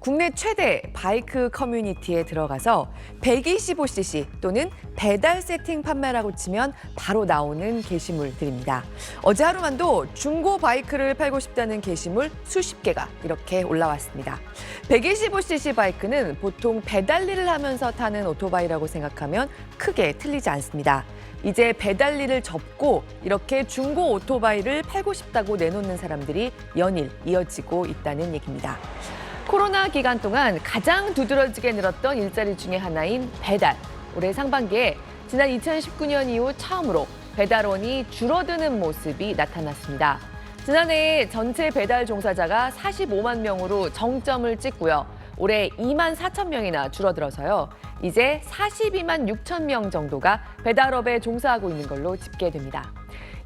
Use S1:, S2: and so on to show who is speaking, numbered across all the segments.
S1: 국내 최대 바이크 커뮤니티에 들어가서 125cc 또는 배달 세팅 판매라고 치면 바로 나오는 게시물들입니다. 어제 하루만도 중고 바이크를 팔고 싶다는 게시물 수십 개가 이렇게 올라왔습니다. 125cc 바이크는 보통 배달 일을 하면서 타는 오토바이라고 생각하면 크게 틀리지 않습니다. 이제 배달 일을 접고 이렇게 중고 오토바이를 팔고 싶다고 내놓는 사람들이 연일 이어지고 있다는 얘기입니다. 코로나 기간 동안 가장 두드러지게 늘었던 일자리 중에 하나인 배달. 올해 상반기에 지난 2019년 이후 처음으로 배달원이 줄어드는 모습이 나타났습니다. 지난해 전체 배달 종사자가 45만 명으로 정점을 찍고요. 올해 2만 4천 명이나 줄어들어서요. 이제 42만 6천 명 정도가 배달업에 종사하고 있는 걸로 집계됩니다.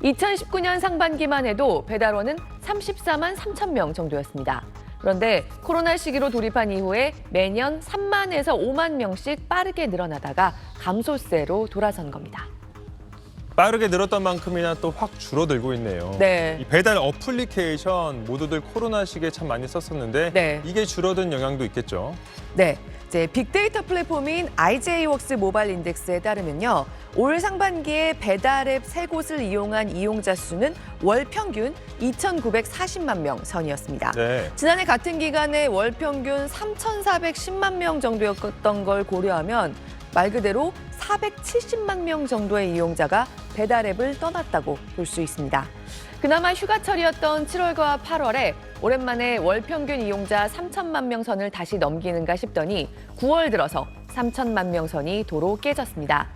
S1: 2019년 상반기만 해도 배달원은 34만 3천 명 정도였습니다. 그런데 코로나 시기로 돌입한 이후에 매년 3만에서 5만 명씩 빠르게 늘어나다가 감소세로 돌아선 겁니다.
S2: 빠르게 늘었던 만큼이나 또 확 줄어들고 있네요.
S1: 네.
S2: 이 배달 어플리케이션 모두들 코로나 시기에 참 많이 썼었는데
S1: 네.
S2: 이게 줄어든 영향도 있겠죠.
S1: 네, 이제 빅데이터 플랫폼인 IJ웍스 모바일 인덱스에 따르면요. 올 상반기에 배달 앱 3곳을 이용한 이용자 수는 월 평균 2,940만 명 선이었습니다.
S2: 네.
S1: 지난해 같은 기간에 월 평균 3,410만 명 정도였던 걸 고려하면 말 그대로 470만 명 정도의 이용자가 배달 앱을 떠났다고 볼 수 있습니다. 그나마 휴가철이었던 7월과 8월에 오랜만에 월 평균 이용자 3천만 명 선을 다시 넘기는가 싶더니 9월 들어서 3천만 명 선이 도로 깨졌습니다.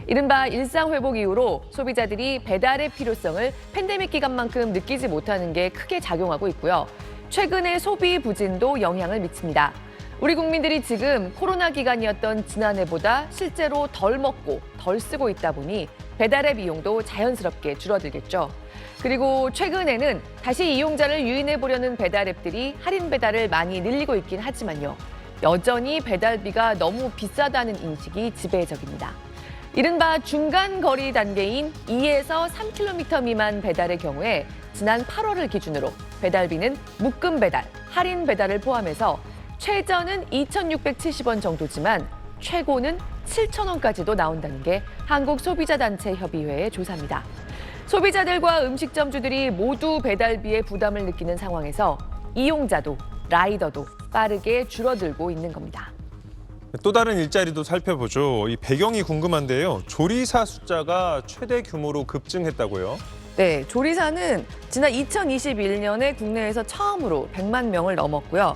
S1: 이른바 일상 회복 이후로 소비자들이 배달의 필요성을 팬데믹 기간만큼 느끼지 못하는 게 크게 작용하고 있고요. 최근의 소비 부진도 영향을 미칩니다. 우리 국민들이 지금 코로나 기간이었던 지난해보다 실제로 덜 먹고 덜 쓰고 있다 보니 배달의 비용도 자연스럽게 줄어들겠죠. 그리고 최근에는 다시 이용자를 유인해보려는 배달앱들이 할인 배달을 많이 늘리고 있긴 하지만요. 여전히 배달비가 너무 비싸다는 인식이 지배적입니다. 이른바 중간 거리 단계인 2에서 3km 미만 배달의 경우에 지난 8월을 기준으로 배달비는 묶음 배달, 할인 배달을 포함해서 최저는 2,670원 정도지만 최고는 7,000원까지도 나온다는 게 한국소비자단체협의회의 조사입니다. 소비자들과 음식점주들이 모두 배달비의 부담을 느끼는 상황에서 이용자도 라이더도 빠르게 줄어들고 있는 겁니다.
S2: 또 다른 일자리도 살펴보죠. 이 배경이 궁금한데요. 조리사 숫자가 최대 규모로 급증했다고요?
S1: 네, 조리사는 지난 2021년에 국내에서 처음으로 100만 명을 넘었고요.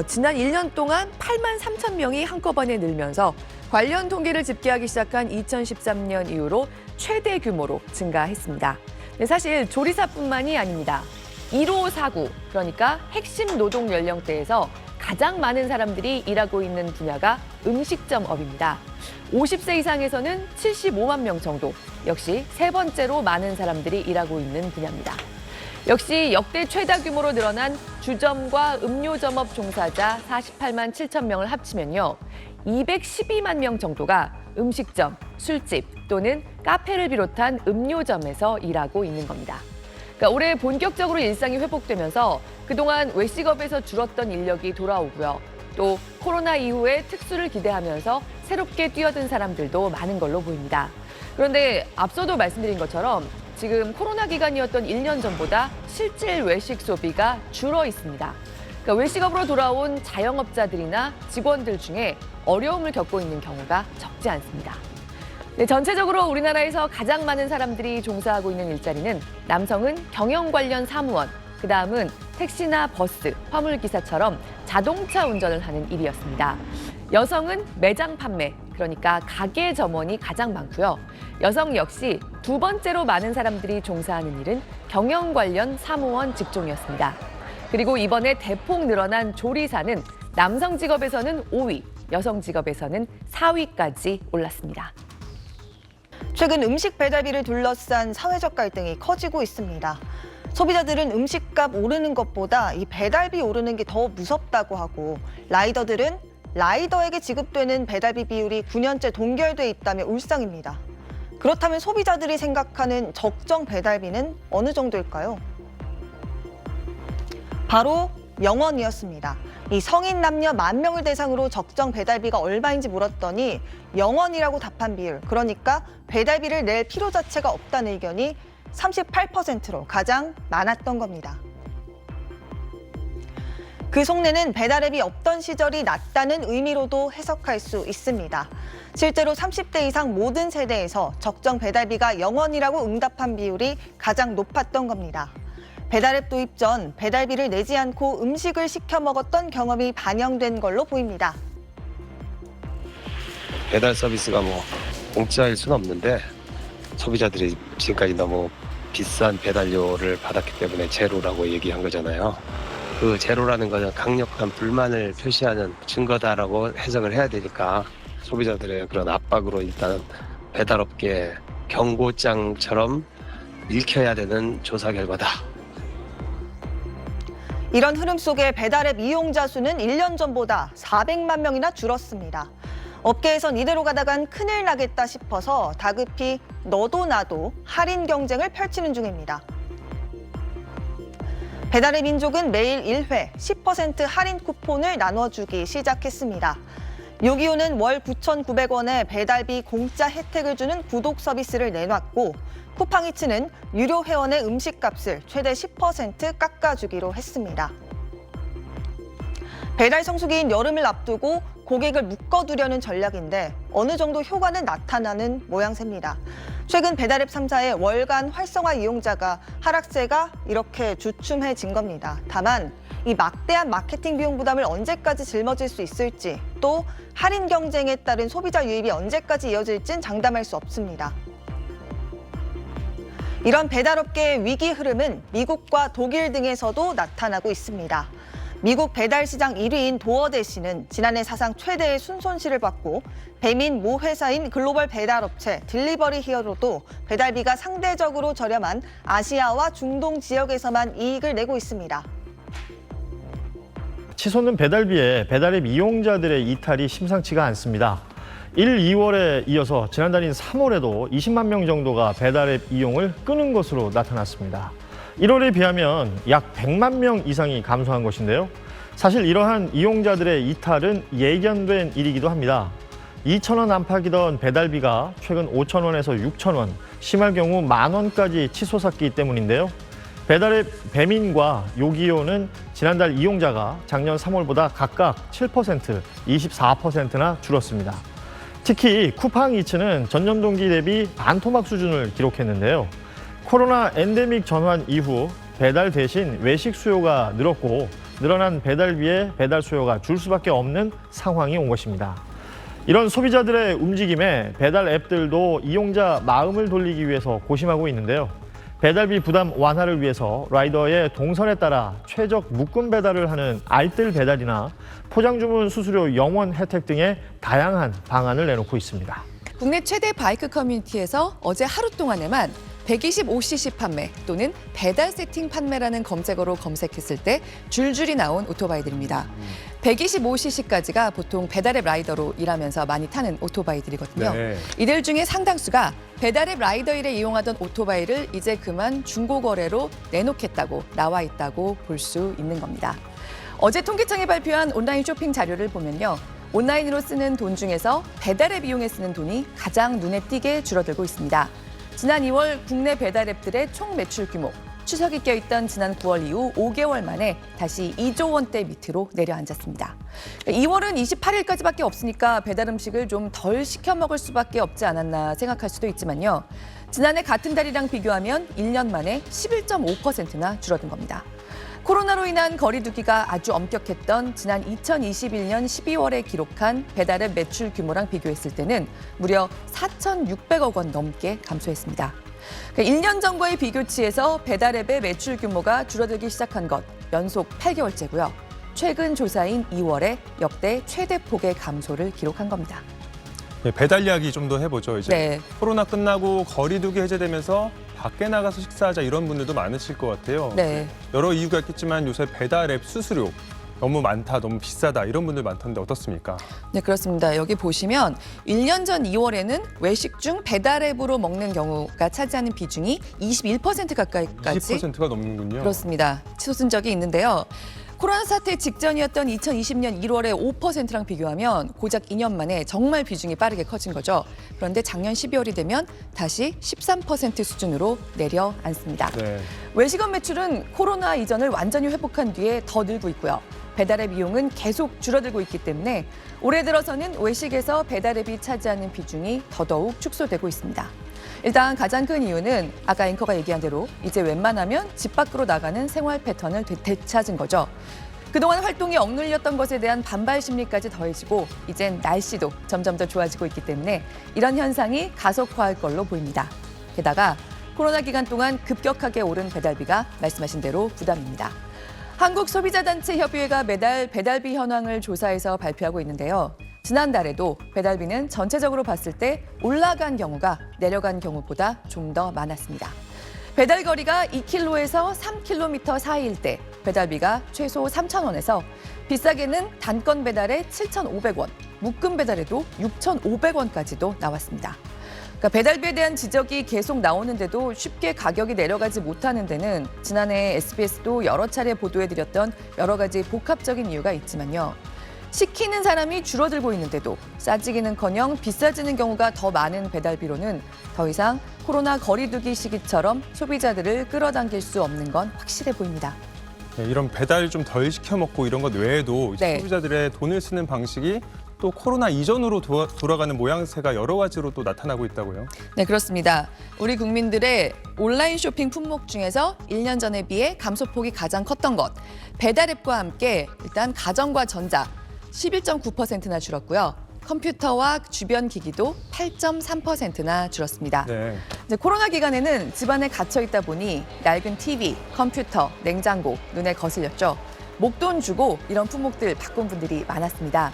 S1: 지난 1년 동안 8만 3천 명이 한꺼번에 늘면서 관련 통계를 집계하기 시작한 2013년 이후로 최대 규모로 증가했습니다. 네, 사실 조리사뿐만이 아닙니다. 1549, 그러니까 핵심 노동 연령대에서 가장 많은 사람들이 일하고 있는 분야가 음식점업입니다. 50세 이상에서는 75만 명 정도, 역시 세 번째로 많은 사람들이 일하고 있는 분야입니다. 역시 역대 최다 규모로 늘어난 주점과 음료점업 종사자 48만 7천 명을 합치면요. 212만 명 정도가 음식점, 술집 또는 카페를 비롯한 음료점에서 일하고 있는 겁니다. 그러니까 올해 본격적으로 일상이 회복되면서 그동안 외식업에서 줄었던 인력이 돌아오고요. 또 코로나 이후에 특수를 기대하면서 새롭게 뛰어든 사람들도 많은 걸로 보입니다. 그런데 앞서도 말씀드린 것처럼 지금 코로나 기간이었던 1년 전보다 실질 외식 소비가 줄어 있습니다. 그러니까 외식업으로 돌아온 자영업자들이나 직원들 중에 어려움을 겪고 있는 경우가 적지 않습니다. 네, 전체적으로 우리나라에서 가장 많은 사람들이 종사하고 있는 일자리는 남성은 경영 관련 사무원, 그다음은 택시나 버스, 화물기사처럼 자동차 운전을 하는 일이었습니다. 여성은 매장 판매, 그러니까 가게 점원이 가장 많고요. 여성 역시 두 번째로 많은 사람들이 종사하는 일은 경영 관련 사무원 직종이었습니다. 그리고 이번에 대폭 늘어난 조리사는 남성 직업에서는 5위, 여성 직업에서는 4위까지 올랐습니다.
S3: 최근 음식 배달비를 둘러싼 사회적 갈등이 커지고 있습니다. 소비자들은 음식값 오르는 것보다 이 배달비 오르는 게 더 무섭다고 하고 라이더들은 라이더에게 지급되는 배달비 비율이 9년째 동결돼 있다며 울상입니다. 그렇다면 소비자들이 생각하는 적정 배달비는 어느 정도일까요? 바로 0원이었습니다. 이 성인 남녀 10,000명을 대상으로 적정 배달비가 얼마인지 물었더니 0원이라고 답한 비율, 그러니까 배달비를 낼 필요 자체가 없다는 의견이 38%로 가장 많았던 겁니다. 그 속내는 배달앱이 없던 시절이 낫다는 의미로도 해석할 수 있습니다. 실제로 30대 이상 모든 세대에서 적정 배달비가 0원이라고 응답한 비율이 가장 높았던 겁니다. 배달앱 도입 전 배달비를 내지 않고 음식을 시켜 먹었던 경험이 반영된 걸로 보입니다.
S4: 배달 서비스가 뭐 공짜일 수는 없는데 소비자들이 지금까지 너무 비싼 배달료를 받았기 때문에 제로라고 얘기한 거잖아요. 그 제로라는 것은 강력한 불만을 표시하는 증거다라고 해석을 해야 되니까 소비자들의 그런 압박으로 일단 배달업계 경고장처럼 읽혀야 되는 조사 결과다.
S3: 이런 흐름 속에 배달앱 이용자 수는 1년 전보다 400만 명이나 줄었습니다. 업계에선 이대로 가다간 큰일 나겠다 싶어서 다급히 너도 나도 할인 경쟁을 펼치는 중입니다. 배달의 민족은 매일 1회 10% 할인 쿠폰을 나눠주기 시작했습니다. 요기요는 월 9,900원에 배달비 공짜 혜택을 주는 구독 서비스를 내놨고, 쿠팡이츠는 유료 회원의 음식값을 최대 10% 깎아주기로 했습니다. 배달 성수기인 여름을 앞두고 고객을 묶어두려는 전략인데 어느 정도 효과는 나타나는 모양새입니다. 최근 배달앱 3사의 월간 활성화 이용자가 하락세가 이렇게 주춤해진 겁니다. 다만 이 막대한 마케팅 비용 부담을 언제까지 짊어질 수 있을지, 또 할인 경쟁에 따른 소비자 유입이 언제까지 이어질진 장담할 수 없습니다. 이런 배달업계의 위기 흐름은 미국과 독일 등에서도 나타나고 있습니다. 미국 배달 시장 1위인 도어대시는 지난해 사상 최대의 순손실을 받고, 배민 모 회사인 글로벌 배달업체 딜리버리 히어로도 배달비가 상대적으로 저렴한 아시아와 중동 지역에서만 이익을 내고 있습니다.
S5: 치솟는 배달비에 배달앱 이용자들의 이탈이 심상치가 않습니다. 1, 2월에 이어서 지난달인 3월에도 20만 명 정도가 배달앱 이용을 끊은 것으로 나타났습니다. 1월에 비하면 약 100만 명 이상이 감소한 것인데요. 사실 이러한 이용자들의 이탈은 예견된 일이기도 합니다. 2,000원 안팎이던 배달비가 최근 5,000원에서 6,000원, 심할 경우 10,000원까지 치솟았기 때문인데요. 배달앱 배민과 요기요는 지난달 이용자가 작년 3월보다 각각 7%, 24%나 줄었습니다. 특히 쿠팡이츠는 전년 동기 대비 반토막 수준을 기록했는데요. 코로나 엔데믹 전환 이후 배달 대신 외식 수요가 늘었고, 늘어난 배달비에 배달 수요가 줄 수밖에 없는 상황이 온 것입니다. 이런 소비자들의 움직임에 배달 앱들도 이용자 마음을 돌리기 위해서 고심하고 있는데요. 배달비 부담 완화를 위해서 라이더의 동선에 따라 최적 묶음 배달을 하는 알뜰 배달이나 포장 주문 수수료 0원 혜택 등의 다양한 방안을 내놓고 있습니다.
S1: 국내 최대 바이크 커뮤니티에서 어제 하루 동안에만 125cc 판매 또는 배달 세팅 판매라는 검색어로 검색했을 때 줄줄이 나온 오토바이들입니다. 125cc까지가 보통 배달앱 라이더로 일하면서 많이 타는 오토바이들이거든요.
S2: 네.
S1: 이들 중에 상당수가 배달앱 라이더 일에 이용하던 오토바이를 이제 그만 중고거래로 내놓겠다고 나와 있다고 볼 수 있는 겁니다. 어제 통계청이 발표한 온라인 쇼핑 자료를 보면요. 온라인으로 쓰는 돈 중에서 배달앱 이용해 쓰는 돈이 가장 눈에 띄게 줄어들고 있습니다. 지난 2월 국내 배달앱들의 총 매출 규모, 추석이 껴있던 지난 9월 이후 5개월 만에 다시 2조 원대 밑으로 내려앉았습니다. 2월은 28일까지밖에 없으니까 배달 음식을 좀 덜 시켜 먹을 수밖에 없지 않았나 생각할 수도 있지만요. 지난해 같은 달이랑 비교하면 1년 만에 11.5%나 줄어든 겁니다. 코로나로 인한 거리두기가 아주 엄격했던 지난 2021년 12월에 기록한 배달앱 매출 규모랑 비교했을 때는 무려 4,600억 원 넘게 감소했습니다. 1년 전과의 비교치에서 배달앱의 매출 규모가 줄어들기 시작한 것 연속 8개월째고요. 최근 조사인 2월에 역대 최대 폭의 감소를 기록한 겁니다.
S2: 네, 배달 이야기 좀 더 해보죠. 이제
S1: 네.
S2: 코로나 끝나고 거리두기 해제되면서 밖에 나가서 식사하자 이런 분들도 많으실 것 같아요.
S1: 네.
S2: 여러 이유가 있겠지만 요새 배달 앱 수수료 너무 많다, 너무 비싸다 이런 분들 많던데 어떻습니까?
S1: 네, 그렇습니다. 여기 보시면 1년 전 2월에는 외식 중 배달 앱으로 먹는 경우가 차지하는 비중이 21% 가까이까지
S2: 20%가 넘는군요.
S1: 그렇습니다. 치솟은 적이 있는데요. 코로나 사태 직전이었던 2020년 1월의 5%랑 비교하면 고작 2년 만에 정말 비중이 빠르게 커진 거죠. 그런데 작년 12월이 되면 다시 13% 수준으로 내려앉습니다.
S2: 네.
S1: 외식업 매출은 코로나 이전을 완전히 회복한 뒤에 더 늘고 있고요. 배달앱 이용은 계속 줄어들고 있기 때문에 올해 들어서는 외식에서 배달앱이 차지하는 비중이 더더욱 축소되고 있습니다. 일단 가장 큰 이유는 아까 앵커가 얘기한 대로 이제 웬만하면 집 밖으로 나가는 생활 패턴을 되찾은 거죠. 그동안 활동이 억눌렸던 것에 대한 반발 심리까지 더해지고 이젠 날씨도 점점 더 좋아지고 있기 때문에 이런 현상이 가속화할 걸로 보입니다. 게다가 코로나 기간 동안 급격하게 오른 배달비가 말씀하신 대로 부담입니다. 한국소비자단체협의회가 매달 배달비 현황을 조사해서 발표하고 있는데요. 지난달에도 배달비는 전체적으로 봤을 때 올라간 경우가 내려간 경우보다 좀 더 많았습니다. 배달 거리가 2km에서 3km 사이일 때 배달비가 최소 3,000원에서 비싸게는 단건 배달에 7,500원, 묶음 배달에도 6,500원까지도 나왔습니다. 그러니까 배달비에 대한 지적이 계속 나오는데도 쉽게 가격이 내려가지 못하는 데는 지난해 SBS도 여러 차례 보도해드렸던 여러 가지 복합적인 이유가 있지만요. 시키는 사람이 줄어들고 있는데도 싸지기는커녕 비싸지는 경우가 더 많은 배달비로는 더 이상 코로나 거리두기 시기처럼 소비자들을 끌어당길 수 없는 건 확실해 보입니다.
S2: 네, 이런 배달 좀 덜 시켜 먹고 이런 것 외에도
S1: 네.
S2: 소비자들의 돈을 쓰는 방식이 또 코로나 이전으로 돌아가는 모양새가 여러 가지로 또 나타나고 있다고요.
S1: 네, 그렇습니다. 우리 국민들의 온라인 쇼핑 품목 중에서 1년 전에 비해 감소폭이 가장 컸던 것. 배달앱과 함께 일단 가전과 전자 11.9%나 줄었고요. 컴퓨터와 주변 기기도 8.3%나 줄었습니다.
S2: 네.
S1: 이제 코로나 기간에는 집안에 갇혀 있다 보니 낡은 TV, 컴퓨터, 냉장고 눈에 거슬렸죠. 목돈 주고 이런 품목들 바꾼 분들이 많았습니다.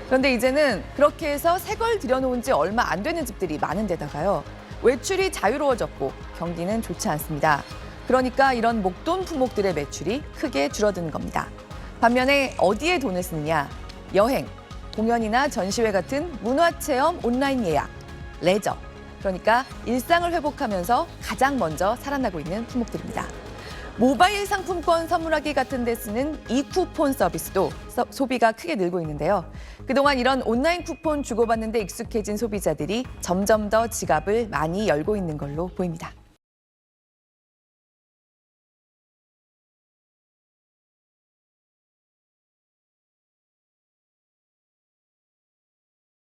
S1: 그런데 이제는 그렇게 해서 새 걸 들여놓은 지 얼마 안 되는 집들이 많은 데다가요. 외출이 자유로워졌고 경기는 좋지 않습니다. 그러니까 이런 목돈 품목들의 매출이 크게 줄어드는 겁니다. 반면에 어디에 돈을 쓰느냐? 여행, 공연이나 전시회 같은 문화체험 온라인 예약, 레저. 그러니까 일상을 회복하면서 가장 먼저 살아나고 있는 품목들입니다. 모바일 상품권 선물하기 같은 데 쓰는 이쿠폰 서비스도 소비가 크게 늘고 있는데요. 그동안 이런 온라인 쿠폰 주고받는 데 익숙해진 소비자들이 점점 더 지갑을 많이 열고 있는 걸로 보입니다.